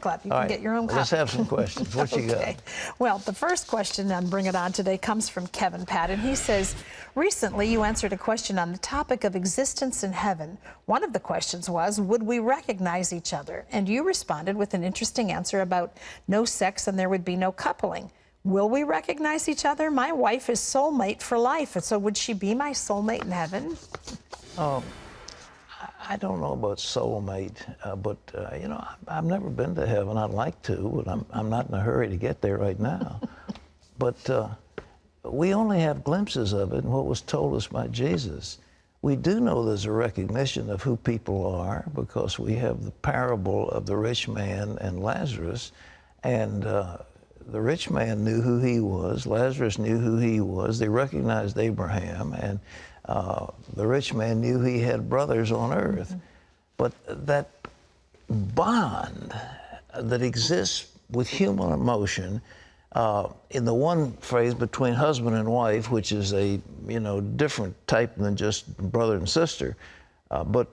Club. You All can right, get your own copy. let's have some questions. What you got? Okay. Well, the first question on Bring It On today comes from Kevin Patton. He says, recently you answered a question on the topic of existence in heaven. One of the questions was, would we recognize each other? And you responded with an interesting answer about no sex and there would be no coupling. Will we recognize each other? My wife is soulmate for life, and so would she be my soulmate in heaven? I don't know about soulmate, but you know, I've never been to heaven. I'd like to, but I'm not in a hurry to get there right now. But we only have glimpses of it and what was told us by Jesus. We do know there's a recognition of who people are because we have the parable of the rich man and Lazarus, and the rich man knew who he was. Lazarus knew who he was. They recognized Abraham, and the rich man knew he had brothers on earth. Mm-hmm. But that bond that exists with human emotion, in the one phrase between husband and wife, which is a different type than just brother and sister, but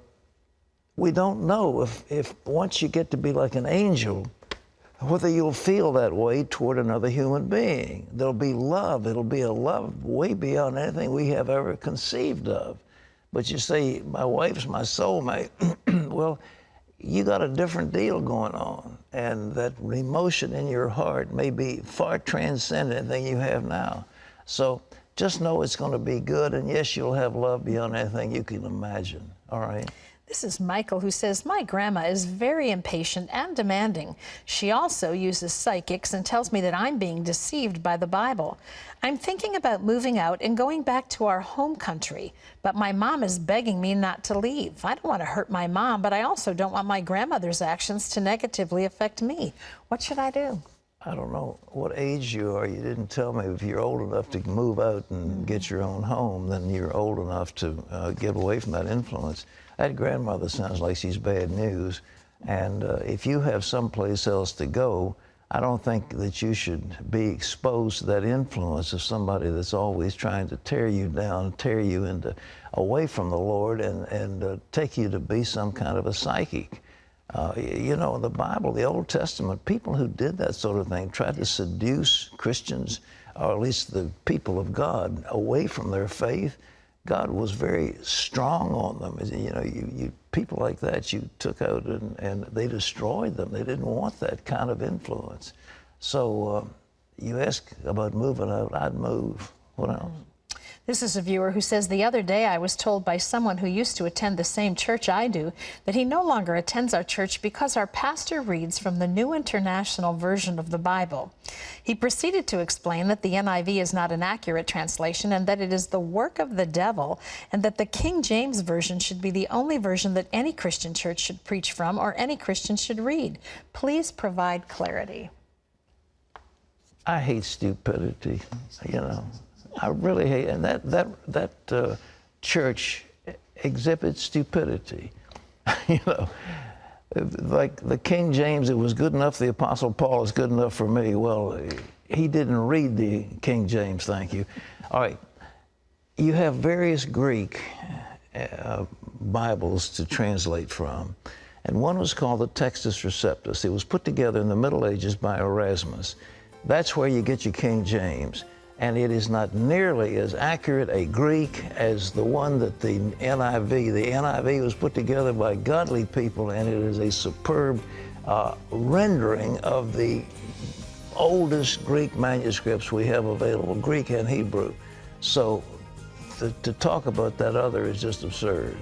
we don't know if once you get to be like an angel, whether you'll feel that way toward another human being. There'll be love. It'll be a love way beyond anything we have ever conceived of. But you say, my wife's my soulmate. Well, you got a different deal going on. And that emotion in your heart may be far transcendent anything you have now. So just know it's going to be good. And yes, you'll have love beyond anything you can imagine. All right? This is Michael, who says, my grandma is very impatient and demanding. She also uses psychics and tells me that I'm being deceived by the Bible. I'm thinking about moving out and going back to our home country, but my mom is begging me not to leave. I don't want to hurt my mom, but I also don't want my grandmother's actions to negatively affect me. What should I do? I don't know what age you are. You didn't tell me. If you're old enough to move out and get your own home, then you're old enough to get away from that influence. That grandmother sounds like she's bad news. And if you have someplace else to go, I don't think that you should be exposed to that influence of somebody that's always trying to tear you down, tear you away from the Lord, and take you to be some kind of a psychic. You know, in the Bible, the Old Testament, people who did that sort of thing tried to seduce Christians, or at least the people of God, away from their faith. God was very strong on them. You know, people like that you took out and they destroyed them. They didn't want that kind of influence. So you ask about moving out, I'd move. What else? This is a viewer who says, the other day I was told by someone who used to attend the same church I do that he no longer attends our church because our pastor reads from the New International Version of the Bible. He proceeded to explain that the NIV is not an accurate translation and that it is the work of the devil, and that the King James Version should be the only version that any Christian church should preach from or any Christian should read. Please provide clarity. I hate stupidity, you know. I really hate, and that church exhibits stupidity. You know, like the King James, it was good enough. The Apostle Paul is good enough for me. Well, he didn't read the King James. Thank you. All right, you have various Greek Bibles to translate from, and one was called the Textus Receptus. It was put together in the Middle Ages by Erasmus. That's where you get your King James. And it is not nearly as accurate a Greek as the one that the NIV. The NIV was put together by godly people, and it is a superb rendering of the oldest Greek manuscripts we have available, Greek and Hebrew. So to talk about that other is just absurd.